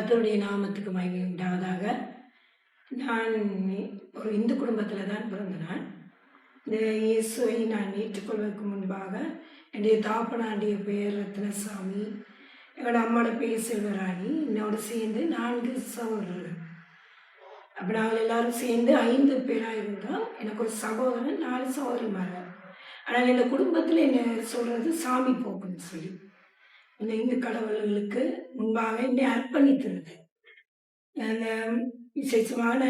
கர்த்தருடைய நாமத்துக்கு மகிமை உண்டாவதாக. நான் ஒரு இந்து குடும்பத்தில் தான் பிறந்தேன். இந்த இயேசுவை நான் ஏற்றுக்கொள்வதற்கு முன்பாக என்னுடைய தாப்பனாண்டிய பெயர் ரத்னசாமி, எங்களோட அம்மாவோட பெயர் செல்வராணி, என்னோட சேர்ந்து 4 சகோதரர்கள். அப்போ நாங்கள் எல்லாரும் சேர்ந்து 5 பேராக இருந்தோம். எனக்கு ஒரு சகோதரன், 4 சகோதரிமார்கள். ஆனால் இந்த குடும்பத்தில் என்ன சொல்கிறது சாமி போக்குன்னு சொல்லி இந்த இந்து கடவுள்களுக்கு முன்பாக என்னை அர்ப்பணித்திருந்தது. அந்த விசேஷமான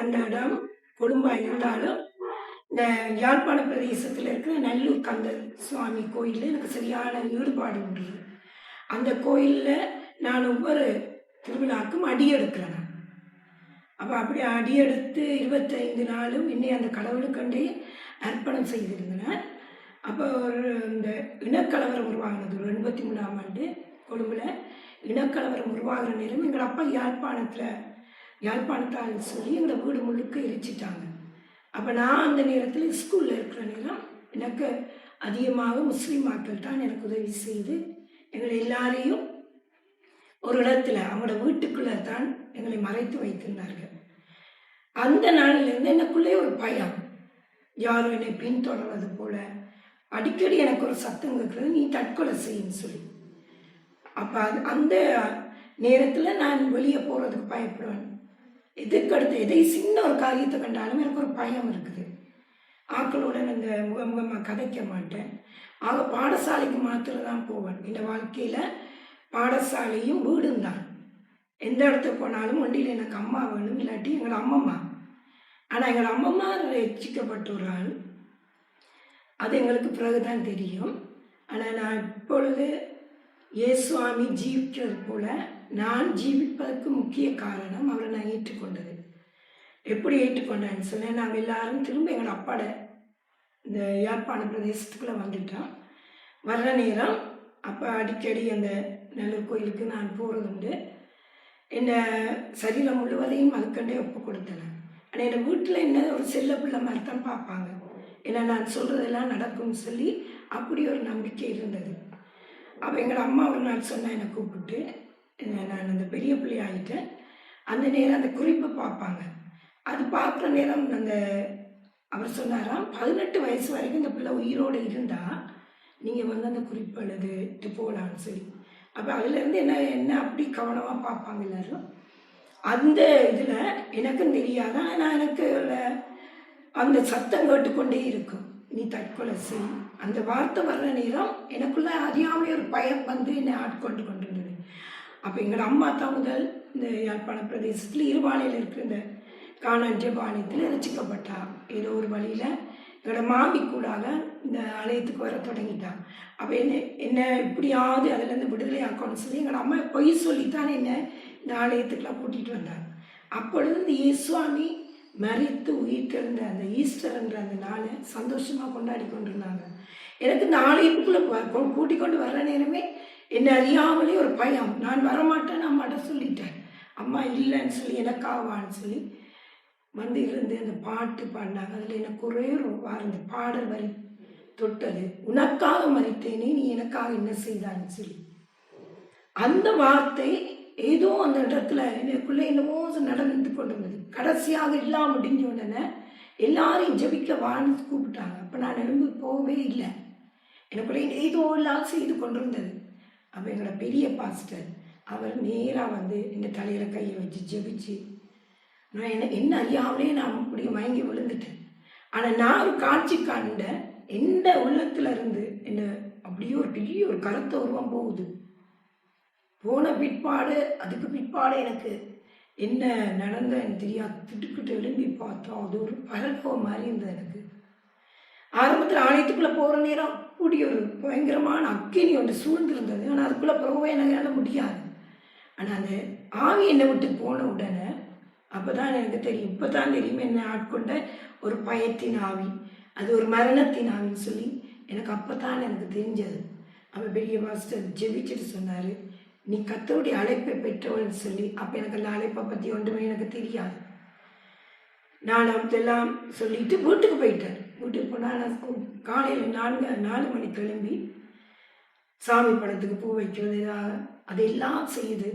அந்த இடம் குடும்பம் இருந்தாலும் இந்த யாழ்ப்பாண பிரதேசத்தில் இருக்கிற நல்லூர் கந்தர் சுவாமி கோயிலில் எனக்கு சரியான ஈடுபாடு உண்டு. அந்த கோயிலில் நான் ஒவ்வொரு திருவிழாக்கும் அடியெடுக்கிறேன். அப்போ அப்படி அடியெடுத்து 25 நாளும் என்னை அந்த கடவுளுக்கண்டே அர்ப்பணம் செய்திருந்தேன். அப்போ இந்த இனக்கலவரம் உருவாகினது ஒரு 83ஆம் ஆண்டு கொழும்பில் இனக்கலவரம் உருவாகிற நேரம் எங்கள் அப்பா யாழ்ப்பாணத்தால் சொல்லி எங்களை வீடு முழுக்க எரிச்சிட்டாங்க. அப்போ நான் அந்த நேரத்தில் ஸ்கூலில் இருக்கிற நேரம் எனக்கு அதிகமாக முஸ்லீம் மக்கள் தான் எனக்கு உதவி செய்து எங்களை எல்லாரையும் ஒரு இடத்துல அவங்களோட வீட்டுக்குள்ளே தான் எங்களை மறைத்து வைத்திருந்தார்கள். அந்த நாளிலிருந்து எனக்குள்ளே ஒரு பயம், யாரும் என்னை பின்தொடர்வது போல அடிக்கடி எனக்கு ஒரு சத்தம் கேட்குறது, நீ தற்கொலை செய்யுன்னு சொல்லி. அப்போ அந்த நேரத்தில் நான் வெளியே போகிறதுக்கு பயப்படுவேன். எதுக்கடுத்து எதை சின்ன ஒரு காரியத்தை கண்டாலும் எனக்கு ஒரு பயம் இருக்குது. ஆக்களுடன் அந்த முகமுகமாக கதைக்க மாட்டேன். ஆக பாடசாலைக்கு மாத்திரம் தான் போவேன். இந்த வாழ்க்கையில் பாடசாலையும் வீடும் தான். எந்த இடத்துக்கு போனாலும் வண்டியில் எனக்கு அம்மா வேணும், இல்லாட்டி எங்களோட அம்மம்மா. ஆனால் எங்களோட அம்மம்மா ரட்சிக்கப்பட்ட ஒரு ஆள், அது எங்களுக்கு பிறகுதான் தெரியும். ஆனால் நான் இப்பொழுது இயேசுவாமி ஜீவிக்கிறது போல நான் ஜீவிப்பதற்கு முக்கிய காரணம் அவரை நான் ஏற்றுக்கொண்டது. எப்படி ஏற்றுக்கொண்டேன்னு சொன்னேன், நாங்கள் எல்லாரும் திரும்ப எங்களோட அப்பாட இந்த யாழ்ப்பாண பிரதேசத்துக்குள்ளே வந்துட்டோம். வர்ற நேரம் அப்போ அடிக்கடி அந்த நல்லூர் கோயிலுக்கு நான் போகிறதுண்டு. என்னை சரீரம் முழுவதையும் அதுக்கண்டே ஒப்பு கொடுத்தேன். ஆனால் என்னை வீட்டில் என்ன ஒரு செல்ல பிள்ளை மாதிரி தான் பார்ப்பாங்க. ஏன்னா நான் சொல்கிறதெல்லாம் நடக்கும்னு சொல்லி அப்படி ஒரு நம்பிக்கை இருந்தது. அப்போ எங்களோட அம்மா ஒரு நாள் சொன்னால் என்னை கூப்பிட்டு, நான் அந்த பெரிய பிள்ளை ஆகிட்டேன். அந்த நேரம் அந்த குறிப்பை பார்ப்பாங்க. அது பார்க்குற நேரம் அவர் சொன்னாராம், 18 வயசு வரைக்கும் இந்த பிள்ளை உயிரோடு இருந்தால் நீங்கள் அந்த குறிப்பு எழுதிட்டு போகலான்னு சொல்லி. அப்போ அதுலேருந்து என்ன அப்படி கவனமாக பார்ப்பாங்க எல்லாரும். அந்த இதில் எனக்கும் தெரியாத, ஆனால் எனக்கு அந்த சத்தம் கேட்டுக்கொண்டே இருக்கும், நீ தற்கொலை செய். அந்த வார்த்தை வர்ற நேரம் எனக்குள்ள அறியாமலே ஒரு பயம் என்னை ஆட்கொண்டு கொண்டிருந்தது. அப்போ எங்களோட அம்மா தான் முதல் இந்த யாழ்ப்பாண பிரதேசத்தில் இருபாலையில் இருக்கிற இந்த காணாஞ்ச பாளையத்தில் ரசிக்கப்பட்டா. ஏதோ ஒரு வழியில் எங்களோட மாமி கூடாக இந்த ஆலயத்துக்கு வர தொடங்கிட்டான். அப்போ என்ன இப்படியாவது அதுலேருந்து விடுதலை ஆக்கணும்னு சொல்லி எங்களோட அம்மா பொய் சொல்லித்தான் என்னை இந்த ஆலயத்துக்கெல்லாம் கூட்டிகிட்டு வந்தாங்க. அப்பொழுது இந்த இயேசுவாமி மரித்து உயிர்த்தெழுந்த அந்த ஈஸ்டர்ன்ற அந்த நாளை சந்தோஷமாக கொண்டாடி கொண்டிருந்தாங்க. எனக்கு இந்த ஆலயத்துக்குள்ளே கூட்டிக் கொண்டு வர்ற நேரமே என்னை அறியாமலே ஒரு பயம். நான் வரமாட்டேன்னு அம்மாட்ட சொல்லிட்டேன். அம்மா இல்லைன்னு சொல்லி எனக்காவான்னு சொல்லி இருந்து அந்த பாட்டு பாடினாங்க. அதில் எனக்கு ஒரே ஒரு அந்த பாடல் வரி தொட்டது, உனக்காக மறித்தேனே நீ எனக்காக என்ன செய்தான்னு சொல்லி. அந்த வார்த்தை ஏதோ அந்த இடத்துல எனக்குள்ளே என்னமோ நடந்து கொண்டிருந்தது. கடைசியாக எல்லாம் முடிஞ்ச உடனே எல்லாரையும் ஜெபிக்க வான்னு கூப்பிட்டாங்க. அப்போ நான் எழுந்து போகவே இல்லை. எனக்குள்ளே ஏதோ எல்லாம் செய்து கொண்டிருந்தது. அப்போ எங்களோட பெரிய பாஸ்டர் அவர் நேராக இந்த தலையில் கையை வச்சு ஜெபிச்சு, நான் என்ன அறியாமலே நான் அப்படி மயங்கி விழுந்துட்டேன். ஆனால் நான் ஒரு காட்சி கண்ட எந்த உள்ளத்துல இருந்து என்ன அப்படியே ஒரு பெரிய ஒரு கருத்த உருவம் போகுது. போன பிற்பாடு அதுக்கு பிற்பாடு எனக்கு என்ன நடந்ததுன்னு தெரியாது. திட்டுக்கிட்டு எழும்பி பார்த்தோம், அது ஒரு பரலோகம் மாதிரி இருந்தது. எனக்கு ஆரம்பத்தில் ஆலயத்துக்குள்ளே போகிற நேரம் அப்படி ஒரு பயங்கரமான அக்கினி ஒன்று சூழ்ந்திருந்தது. ஆனால் அதுக்குள்ளே போகவே என்னால் முடியாது. ஆனால் அந்த ஆவி என்னை விட்டு போன உடனே அப்போ தான் எனக்கு தெரியும், இப்போ தான் தெரியும் என்னை ஆட்கொண்ட ஒரு பயத்தின் ஆவி, அது ஒரு மரணத்தின் ஆவின்னு சொல்லி எனக்கு அப்போ தான் எனக்கு தெரிஞ்சது. அப்போ பெரிய மாஸ்டர் ஜெபிச்சுட்டு சொன்னார், நீ கர்த்தருடைய அழைப்பை பெற்றவள்னு சொல்லி. அப்போ எனக்கு அந்த அழைப்பை பற்றி ஒன்றுமே எனக்கு தெரியாது. நான் அதெல்லாம் சொல்லிட்டு வீட்டுக்கு போயிட்டேன். வீட்டுக்கு போனால் நான் காலையில் 4 மணிக்கு கிளம்பி சாமி படத்துக்கு பூ வைக்கிறது அதெல்லாம் செய்யுது.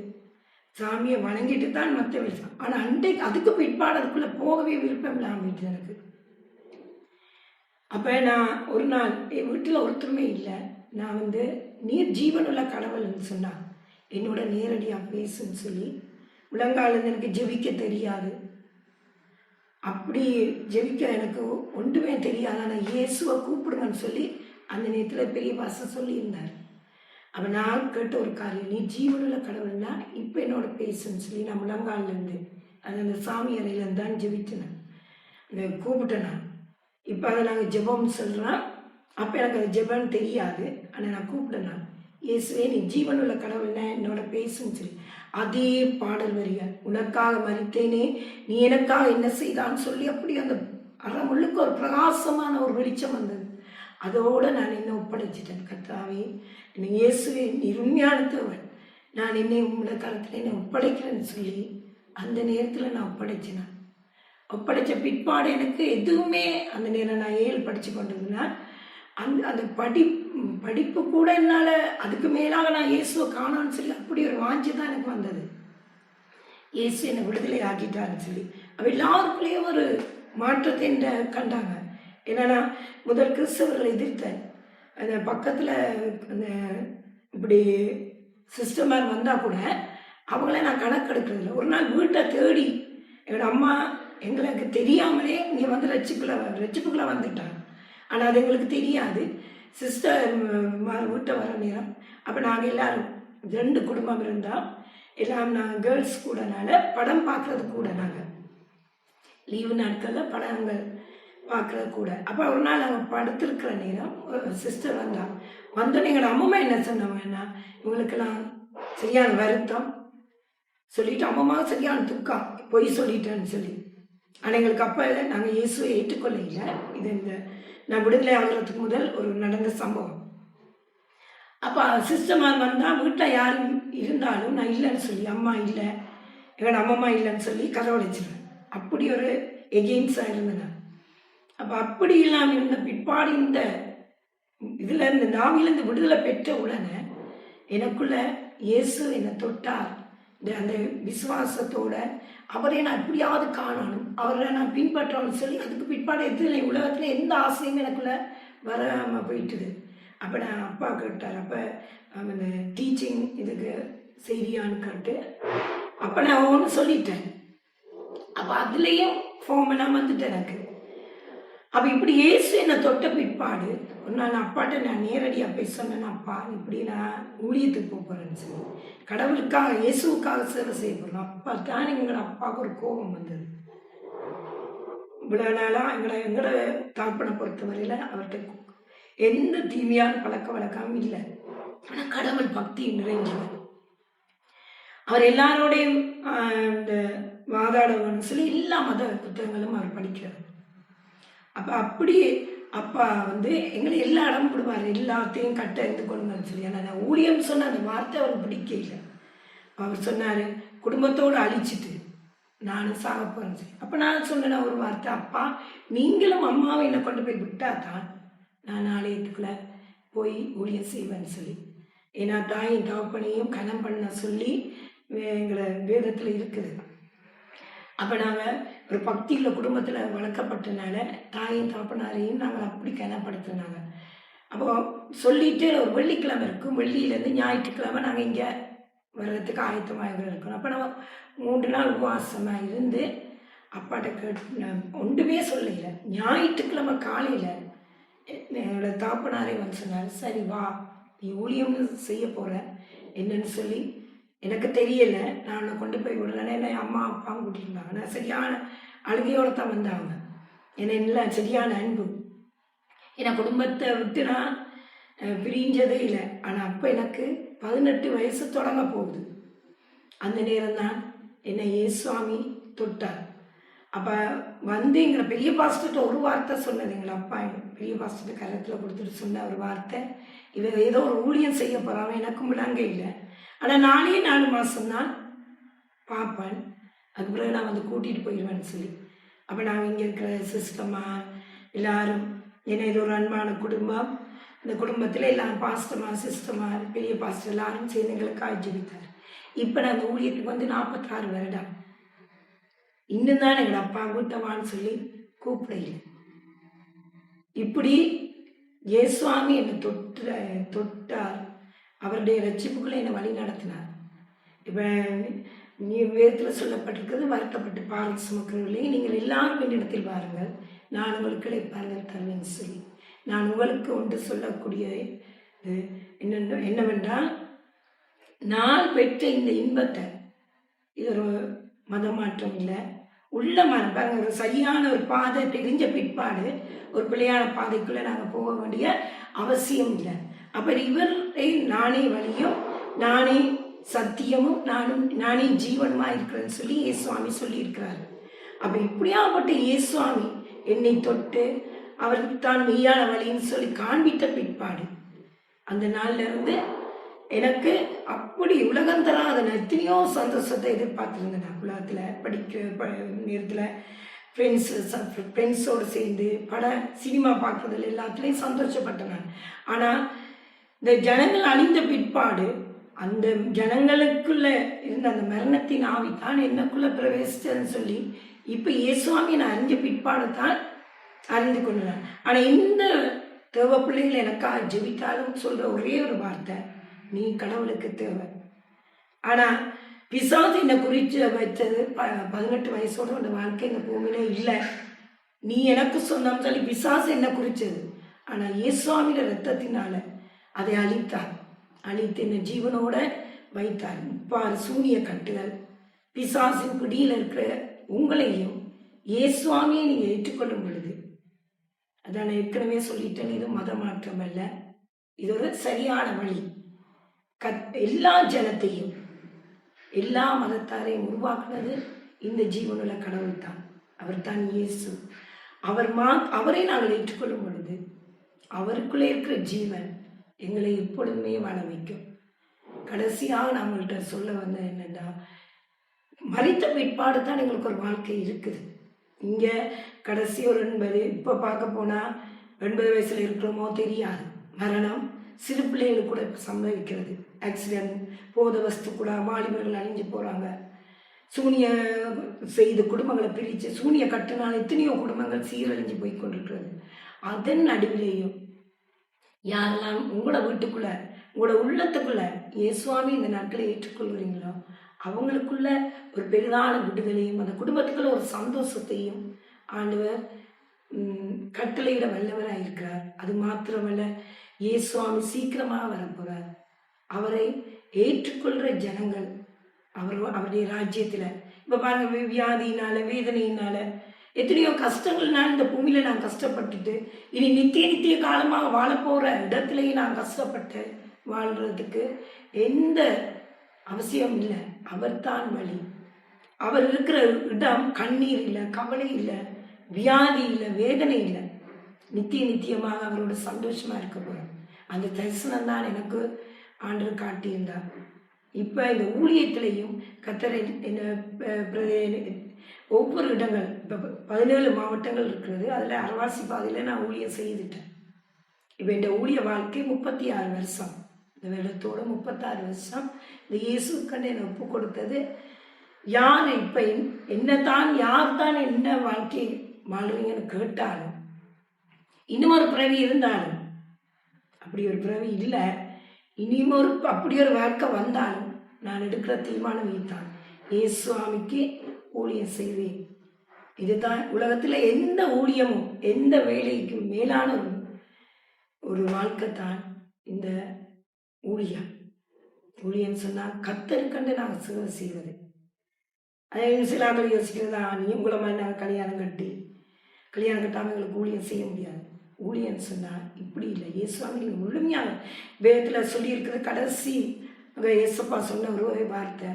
சாமியை வணங்கிட்டு தான் மற்ற விஷயம். ஆனால் அன்றைக்கு அதுக்கு பிற்பாடு அதுக்குள்ளே போகவே விருப்பம் இல்லாமல் எனக்கு. அப்போ நான் ஒரு நாள் என் வீட்டில் ஒருத்தருமே இல்லை. நான் நீர் ஜீவனுள்ள கடவுள்னு சொன்னான், என்னோட நேரடியாக பேசுன்னு சொல்லி. முழங்காலேருந்து எனக்கு ஜெபிக்க தெரியாது, அப்படி ஜெபிக்க எனக்கு ஒன்றுமே தெரியாது. ஆனால் இயேசுவை கூப்பிடுங்கன்னு சொல்லி அந்த நேரத்தில் பெரிய பாசம் சொல்லியிருந்தார். அப்போ நான் கேட்ட ஒரு காரியம், நீ ஜீவனுள்ள கடவுள்னா இப்போ என்னோட பேசுன்னு சொல்லி நான் முழங்கால்லேருந்து அந்த சாமி அறையிலேருந்து தான் ஜெபித்தேன், அந்த கூப்பிட்டேன் நான். இப்போ அதை நாங்கள் ஜெபம்னு சொல்கிறோம். அப்போ எனக்கு அது ஜெபம்னு தெரியாது. ஆனால் நான் கூப்பிட்டேன் நான், இயேசுவே நீ ஜீவனுள்ள கடவுள்னா என்னோட பேசுன்னு சொல்லி. அதே பாடல் வரிகள், உனக்காக மரித்தேனே நீ எனக்காக என்ன செய்தான்னு சொல்லி அப்படி அந்த அரை முழுக்க ஒரு பிரகாசமான ஒரு வெளிச்சம் வந்தது. அதோடு நான் என்ன ஒப்படைச்சிட்டேன், கர்த்தாவே என்னை இயேசுவே நீ உண்மையானத்தவன், நான் என்னை உங்களோட காலத்தில் என்னை ஒப்படைக்கிறேன்னு சொல்லி அந்த நேரத்தில் நான் ஒப்படைச்சினேன். ஒப்படைச்ச பிற்பாடு எனக்கு எதுவுமே அந்த நேரம் நான் 7 படித்து கொண்டிருந்தேன்னா அந்த படிப்பு கூட என்னால் அதுக்கு மேலாக நான் இயேசுவை காணோன்னு சொல்லி அப்படி ஒரு வாஞ்சி தான் எனக்கு வந்தது. இயேசு என்னை விடுதலை ஆக்கிட்டாருன்னு சொல்லி அவ எல்லாருக்குள்ளேயும் ஒரு மாற்றத்தை என்ன கண்டாங்க. என்னன்னா முதல் கிறிஸ்தவர்களை எதிர்த்தேன். அந்த பக்கத்தில் அந்த இப்படி சிஸ்டமாக வந்தால் கூட அவங்கள நான் கணக்கெடுக்கிறதில்ல. ஒரு நாள் வீட்டை தேடி எங்களோட அம்மா எங்களுக்கு தெரியாமலே இங்கே ரட்சிப்புக்குள்ளே வந்துட்டாங்க. ஆனால் அது எங்களுக்கு தெரியாது. சிஸ்டர் வீட்டை வர நேரம் அப்போ நாங்கள் எல்லோரும் 2 குடும்பம் இருந்தால் எல்லாம் நாங்கள் கேர்ள்ஸ் கூடனால படம் பார்க்குறது கூட, நாங்கள் லீவு நாட்களில் படங்கள் பார்க்குறது கூட. அப்போ ஒரு நாள் நாங்கள் படுத்திருக்கிற நேரம் ஒரு சிஸ்டர் வந்தோடனே எங்களோட அம்மா என்ன சொன்னாங்கன்னா, இவங்களுக்கெல்லாம் சரியான வருத்தம் சொல்லிட்டு அம்மாவும் சரியான துக்கம், பொய் சொல்லிட்டேன்னு சொல்லி. ஆனால் எங்களுக்கு அப்போ நாங்கள் இயேசுவை ஏற்றுக்கொள்ள இல்லை. இது நான் விடுதலை ஆகிறதுக்கு முதல் ஒரு நடந்த சம்பவம். அப்போ சிஸ்டமாக வந்தால் வீட்டில் யாரும் இருந்தாலும் நான் இல்லைன்னு சொல்லி, அம்மா இல்லை எங்களோட அம்மம்மா இல்லைன்னு சொல்லி கதவடைச்சிடுவேன். அப்படி ஒரு எகெயின்ஸாக இருந்தேன். அப்போ அப்படி இல்லாமல் இருந்த பிற்பாடு இந்த இதில் இந்த நாவிலேருந்து விடுதலை பெற்ற உடனே எனக்குள்ள இயேசு என்னை தொட்டார். அந்த விசுவாசத்தோட அவரை நான் எப்படியாவது காணணும், அவரை நான் பின்பற்றணும்னு சொல்லி அதுக்கு பிற்பாடு எதில் உலகத்தில் எந்த ஆசையும் எனக்குள்ள வராமல் போயிட்டுது. அப்போ நான் அப்பா கேட்டார், அப்போ அந்த டீச்சிங் இதுக்கு செய்தியான்னு கேட்டு அப்போ நான் ஒன்று சொல்லிட்டேன். அப்போ அதுலேயும் ஃபோமெல்லாம் வந்துட்டு எனக்கு. அப்போ இப்படி இயேசு என்னை தொட்ட பிற்பாடு ஒரு நாள் அப்பாட்ட நான் நேரடியாக போய் சொன்னேன், அப்பா இப்படி நான் ஊழியத்துக்கு போகிறேன்னு சொல்லி கடவுளுக்காக இயேசுவுக்காக சேவை செய்ய போகிறோம். அப்போ தான் எங்களோட அப்பாவுக்கு ஒரு கோபம் வந்தது. இவ்வளோ நாளாக எங்களோட தாப்பனை பொறுத்தவரையில் அவர்கிட்ட எந்த தீமையான பழக்க வழக்கமும் இல்லை. ஆனால் கடவுள் பக்தி நிறைஞ்சவர். அவர் எல்லாரோடையும் இந்த வாதாடவன்னு சொல்லி எல்லா மத புத்தகங்களும் அவர் படிக்கிறார். அப்போ அப்படியே அப்பா எங்களை எல்லா இடம் விடுவார், எல்லாத்தையும் கட்ட இருந்து கொள்ளுங்கன்னு சொல்லி. ஆனால் நான் ஊழியம் சொன்ன அந்த வார்த்தை அவர் பிடிக்கல. அவர் சொன்னார், குடும்பத்தோடு அழிச்சிட்டு நானும் சாக போகிறேன்னு சொல்லி. அப்போ நான் சொன்னேன் ஒரு வார்த்தை, அப்பா நீங்களும் அம்மாவை என்னை கொண்டு போய் விட்டா தான் நான் நாளையத்துக்குள்ளே போய் ஊழியம் செய்வேன்னு சொல்லி. ஏன்னா தாயும் தகப்பனையும் கனம் பண்ண சொல்லி எங்களை வேதத்தில் இருக்குது. அப்போ நாங்கள் ஒரு பக்தியில் குடும்பத்தில் வளர்க்கப்பட்டனால தாயும் தகப்பனாரையும் நாங்கள் அப்படி கனப்படுத்தினாங்க. அப்போ சொல்லிட்டு ஒரு வெள்ளிக்கிழமை இருக்கும், வெள்ளியிலேருந்து ஞாயிற்றுக்கிழமை நாங்கள் இங்கே வர்றதுக்கு ஆயத்தமாக இருக்கணும். அப்போ நம்ம 3 நாள் உபவாசமாக இருந்து அப்பாட்ட கேட்டு ஒன்றுமே சொல்லலை. ஞாயிற்றுக்கிழமை காலையில் என்னோட தாப்பனாரே சொன்னார், சரி வா நீ ஊழியம் செய்ய போகிற என்னன்னு சொல்லி. எனக்கு தெரியலை, நான் கொண்டு போய் விடுறேன். என்னை அம்மா அப்பாவும் கூட்டியிருந்தாங்க. நான் சரியான அழுகையோடு தான் வந்தாங்க. என்னை இல்லை சரியான அன்பு. ஏன்னா குடும்பத்தை விட்டு நான் பிரிஞ்சதே இல்லை. ஆனால் அப்போ எனக்கு 18 வயசு தொடங்க போகுது. அந்த நேரம் தான் என்னை இயேசுவாமி தொட்டார். அப்போ எங்களை பெரிய பாஸ்டர்கிட்ட ஒரு வார்த்தை சொன்னது. எங்களை அப்பா பெரிய பாஸ்டர்கிட்ட கரத்தில் கொடுத்துட்டு சொன்ன ஒரு வார்த்தை, இவன் ஏதோ ஒரு ஊழியம் செய்ய போகிறான், எனக்கும் விளங்க இல்லை. ஆனால் 4 மாதம் தான் பார்ப்பேன், அதுக்கு பிறகு நான் கூட்டிகிட்டு போயிடுவேன்னு சொல்லி. அப்போ நாங்கள் இங்கே இருக்கிற சிஸ்டமாக எல்லாரும், ஏன்னா இது ஒரு அன்பான குடும்பம். இந்த குடும்பத்தில் எல்லாம் பாஸ்டமாக சிஸ்டமாக பெரிய பாஸ்டர் எல்லாரும் சேர்ந்து எங்களுக்கு ஜெபித்தார். இப்போ நான் அந்த ஊழியத்துக்கு வந்து 46 வருடம். இன்னும் தான் எங்கள் அப்பா வீட்டவான்னு சொல்லி கூப்பிடையில. இப்படி இயேசுவாமி என்னை தொட்டார். அவருடைய ரட்சிப்புக்குள்ளே என்னை வழி நடத்தினார். இப்போ நீ வேதத்தில் சொல்லப்பட்டிருக்கிறது, வருத்தப்பட்டு பாரம் சுமக்கிறவர்களே நீங்கள் எல்லாரும் என்னிடத்தில் பாருங்கள், நான் உங்களுக்கு இளைப்பாறுதல் தருவேன்னு சொல்லி. நான் உங்களுக்கு ஒன்று சொல்லக்கூடிய என்னவென்றால், நான் பெற்ற இந்த இன்பத்தை, இது ஒரு மதமாற்றம் இல்லை, உள்ள பாருங்க, ஒரு சரியான ஒரு பாதை தெரிஞ்ச பிற்பாடு ஒரு பிள்ளையான பாதைக்குள்ளே நாங்கள் போக வேண்டிய அவசியம் இல்லை. அப்போ இவரை நானே வழியும், நானே சத்தியமும், நானே ஜீவனுமாக இருக்கிறேன்னு சொல்லி இயேசுவாமி சொல்லியிருக்கிறார். அப்போ இப்படியாப்பட்ட இயேசுவாமி என்னை தொட்டு அவருக்கு தான் மெய்யான வழின்னு சொல்லி காண்பித்த பிற்பாடு அந்த நாள்ல இருந்து எனக்கு அப்படி உலகம் தராத எத்தனையோ சந்தோஷத்தை எதிர்பார்த்துருந்தேன். உலகத்தில் படிக்கிற நேரத்தில் ஃப்ரெண்ட்ஸோடு சேர்ந்து சினிமா பார்க்குறதுல எல்லாத்துலேயும் சந்தோஷப்பட்டேன் நான். ஆனால் இந்த ஜனங்கள் அழிந்த பிற்பாடு அந்த ஜனங்களுக்குள்ள இருந்த அந்த மரணத்தின் ஆவி தான் என்னக்குள்ளே பிரவேசிச்சதுன்னு சொல்லி இப்போ இயேசுவாமி நான் அறிஞ்ச பிற்பாடு தான் அறிந்து கொண்டேன். ஆனால் இந்த தேவ பிள்ளைகள் எனக்காக ஜெபித்தாலும் சொல்கிற ஒரே ஒரு வார்த்தை, நீ கடவுளுக்கு தேவை. ஆனால் பிசாசு என்னை குறித்து வச்சது 18 வயசோட அந்த வாழ்க்கை இந்த பூமியில இல்லை, நீ எனக்கு சொந்தம் சொல்லி பிசாசு என்ன குறிச்சது. ஆனால் இயேசுவாமியோட ரத்தத்தினால அதை அழித்து என்னை ஜீவனோட வைத்தார். 30 சூனிய கட்டுகள் பிசாசின் பிடியில் இருக்கிற உங்களையும் இயேசுவாமியை நீங்கள் ஏற்றுக்கொள்ளும் பொழுது, அதான் ஏற்கனவே சொல்லிட்டேன், இது மத மாற்றம் அல்ல, இது ஒரு சரியான வழி. எல்லா ஜனத்தையும் எல்லா மதத்தாரையும் உருவாக்குனது இந்த ஜீவனுள்ள கடவுள் தான். அவர் தான் இயேசு. அவரை நாங்கள் ஏற்றுக்கொள்ளும் பொழுது அவருக்குள்ளே இருக்கிற ஜீவன் எங்களை எப்பொழுதுமே வாழ வைக்கும். கடைசியாக நம்மள்கிட்ட சொல்ல வந்த என்னன்னா, மரித்த பிற்பாடு தான் எங்களுக்கு ஒரு வாழ்க்கை இருக்குது. இங்கே கடைசி ஒரு 80, இப்போ பார்க்க போனால் 80 வயசில் இருக்கிறோமோ தெரியாது. மரணம் சிறு பிள்ளைகளுக்கு கூட சம்பவிக்கிறது. ஆக்சிடென்ட், போத வஸ்து கூட வாலிபர்கள் அழிஞ்சு போகிறாங்க. சூனிய செய்து குடும்பங்களை பிரித்து சூனிய கட்டினால் எத்தனையோ குடும்பங்கள் சீரழிஞ்சு போய் கொண்டிருக்கிறது. அதன் நடுவிலேயும் யாரெல்லாம் உங்களோட வீட்டுக்குள்ள உங்களோட உள்ளத்துக்குள்ள இயேசுவாமி இந்த நாட்களை ஏற்றுக்கொள்கிறீங்களோ அவங்களுக்குள்ள ஒரு பெரிதான விடுதலையும் அந்த குடும்பத்துக்குள்ள ஒரு சந்தோஷத்தையும் ஆண்டவர் கட்டளையிட வல்லவராக இருக்கிறார். அது மாத்திரமல்ல, இயேசுவாமி சீக்கிரமாக வரப்போறார். அவரை ஏற்றுக்கொள்கிற ஜனங்கள் அவருடைய ராஜ்யத்தில் இப்போ பாருங்க, வியாதியினால வேதனையினால எத்தனையோ கஷ்டங்கள்னால இந்த பூமியில நான் கஷ்டப்பட்டுட்டு இனி நித்திய காலமாக வாழப்போகிற இடத்துலையும் நான் கஷ்டப்பட்டு வாழ்றதுக்கு எந்த அவசியம் இல்லை. அவர்தான் வழி. அவர் இருக்கிற இடம் கண்ணீர் இல்லை, கவலை இல்லை, வியாதி இல்லை, வேதனை இல்லை. நித்தியமாக அவரோட சந்தோஷமா இருக்க போறோம். அந்த தரிசனம் தான் எனக்கு ஆண்டவர் காட்டியிருந்தார். இப்போ இந்த ஊழியத்திலையும் கத்தரை ஒவ்வொரு இடங்கள், இப்போ 17 மாவட்டங்கள் இருக்கிறது. அதில் அரவாசி பாதையில் நான் ஊழியம் செய்துட்டேன். இப்போ இந்த ஊழிய வாழ்க்கை 36 வருஷம். இந்த வருடத்தோடு 36 வருஷம் இந்த இயேசு கண்டு என்னை ஒப்பு கொடுத்தது. யார் இப்போ யார் தான் என்ன வாழ்க்கை வாழ்றீங்கன்னு கேட்டாலும், இன்னும் ஒரு பிறவி இருந்தாலும், அப்படி ஒரு பிறவி இல்லை, இனியும் அப்படி ஒரு வாழ்க்கை வந்தாலும் நான் எடுக்கிற தீர்மானம் இதுதான், இயேசுவாமிக்கு ஊழியம் செய்வேன். இதுதான் உலகத்தில் எந்த ஊழியமும் எந்த வேலைக்கும் மேலான ஒரு வாழ்க்கை தான் இந்த ஊழியம் சொன்னால் கத்தருக்கண்டு நாங்கள் சேவை செய்வது. அதே சில ஆட்கள் யோசிக்கிறதா, நீ உங்களை மாதிரி நாங்கள் கல்யாணம் கட்டாமல் எங்களுக்கு ஊழியம் செய்ய முடியாது. ஊழியம் சொன்னால் இப்படி இல்லை. இயேசுவாமி நீங்கள் முழுமையாக வேதத்தில் சொல்லியிருக்கிறது. கடைசி அங்கே இயேசப்பா சொன்ன ஒரு வார்த்தை,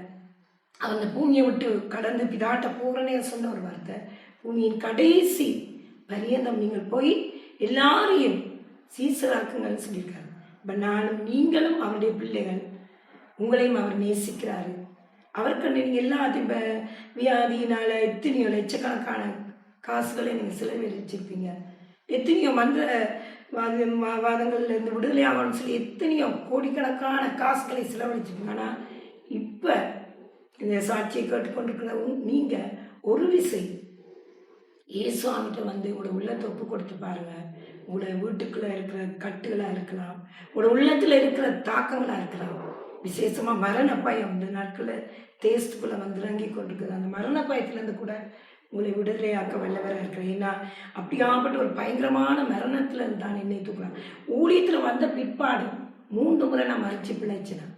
அந்த பூமியை விட்டு கடந்து பிதாட்ட போகிறனே சொன்ன ஒரு வார்த்தை, பூமியின் கடைசி பரியந்தம் நீங்கள் போய் எல்லாரையும் சீசராக்குங்கள்னு சொல்லியிருக்காரு. இப்போ நானும் நீங்களும் அவருடைய பிள்ளைகள், உங்களையும் அவர் நேசிக்கிறாரு. அவருக்கு நீங்கள் எல்லாத்தையும் இப்போ வியாதியினால் எத்தனையோ லட்சக்கணக்கான காசுகளை நீங்கள் செலவழிச்சிருப்பீங்க. எத்தனையோ வாதங்கள்லேருந்து விடுதலை ஆகணும்னு சொல்லி எத்தனையோ கோடிக்கணக்கான காசுகளை செலவழிச்சிருப்பீங்க. ஆனால் இப்போ இந்த சாட்சியை கேட்டுக்கொண்டிருக்கிற நீங்கள் ஒரு விசை இயேசுவாமிட்ட வந்து உங்களோட உள்ளத்தை ஒப்பு கொடுத்து பாருங்க. உங்களோட வீட்டுக்குள்ளே இருக்கிற கட்டுகளாக இருக்கலாம், உங்களோட உள்ளத்தில் இருக்கிற தாக்கங்களாக இருக்கலாம். விசேஷமாக மரண பயம் இந்த நாட்களில் டேஸ்ட்டுக்குள்ளே வந்து இறங்கி கொண்டிருக்குது. அந்த மரண பயத்துலேருந்து கூட உங்களை விடுதலையாக்க வல்லவராக இருக்கிறேன். ஏன்னா அப்படியாப்பட்ட ஒரு பயங்கரமான மரணத்தில் தான் என்னை தூக்குறான். ஊழியத்தில் வந்த பிற்பாடு 3 முறை நான் மறைச்சி பிழைச்சினேன்.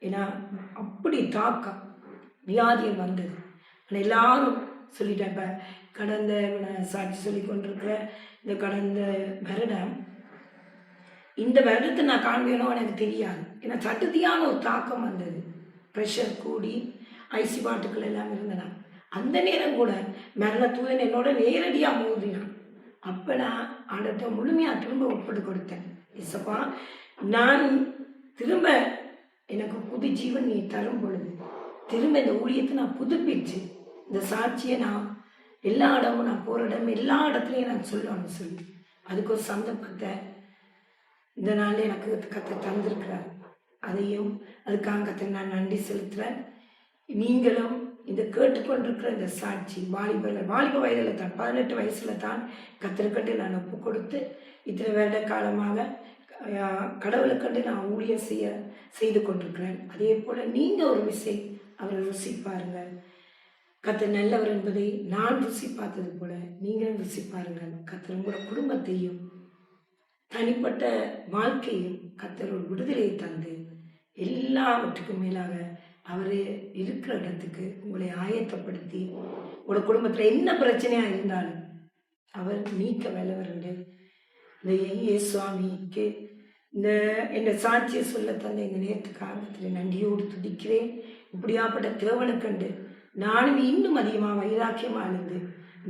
ஏன்னா அப்படி தாக்கம் வியாதியம் வந்தது. ஆனால் எல்லாரும் சொல்லிட்டேன். இப்போ கடந்த சாட்சி சொல்லி கொண்டிருக்கிற இந்த கடந்த வருடம், இந்த வருடத்தை நான் காண்பேனோ எனக்கு தெரியாது. ஏன்னா சட்டத்தியான ஒரு தாக்கம் வந்தது. ப்ரெஷர் கூடி ஐசி பாட்டுக்கள் எல்லாம் இருந்தனா அந்த நேரம் கூட மரண தூதன் என்னோட நேரடியாக மோதினான். அப்போ நான் ஆண்டத்தை முழுமையாக திரும்ப ஒப்பிட்டு கொடுத்தேன். இசப்பா, நான் திரும்ப எனக்கு புது ஜீவன் நீ தரும் பொழுது திரும்ப இந்த ஊழியத்தை நான் புதுப்பிச்சு இந்த சாட்சியை நான் எல்லா இடமும் நான் போகிற இடம் எல்லா இடத்துலையும் நான் சொல்லணும்னு சொல்லி அதுக்கு ஒரு சந்தர்ப்பத்தை இந்த நாளில் எனக்கு கத்தை தந்திருக்கிறார். அதையும் அதுக்காக கத்தை நான் நன்றி செலுத்துகிறேன். நீங்களும் இந்த கேட்டுக்கொண்டிருக்கிற இந்த சாட்சி வாலிப வயதில் தான் 18 வயசில் தான் கத்திருக்கண்டு நான் ஒப்பு கொடுத்து இத்தனை வருட காலமாக கடவுளுக்கண்டு நான் ஊழியம் செய்து கொண்டிருக்கிறேன். அதே போல் நீங்கள் ஒரு விசை அவரை ருசி பாருங்கள். கர்த்தர் நல்லவர் என்பதை நான் ருசி பார்த்தது போல நீங்களும் ருசி பாருங்கள். கர்த்தர் உங்களோட குடும்பத்தையும் தனிப்பட்ட வாழ்க்கையும் கர்த்தர் ஒரு விடுதலையை தந்து எல்லாவற்றுக்கும் மேலாக அவர் இருக்கிற இடத்துக்கு உங்களை ஆயத்தப்படுத்தி உங்களோட குடும்பத்தில் என்ன பிரச்சனையாக இருந்தாலும் அவர் நீக்க வல்லவர் என்று இந்த இயேசுவாமிக்கு இந்த என் சாட்சியை சொல்ல தந்த இந்த நேரத்துக்காக நன்றியோடு துதிக்கிறேன். இப்படியாப்பட்ட தேவனுக்கண்டு நானும் இன்னும் அதிகமாக வைராக்கியமாக இருந்து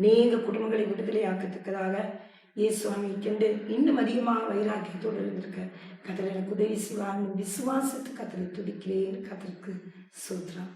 நீங்கள் குடும்பங்களை விடுதலையாக்கத்தக்கதாக இயேசுவாமிக்கென்று இன்னும் அதிகமாக வைராக்கியத்தோடு இருந்திருக்க கர்த்தர் எனக்கு உதவி செய்வாங்க. விசுவாசத்துக்கு கர்த்தரை துதிக்கிறேன். கர்த்தருக்கு ஸ்தோத்திரம்.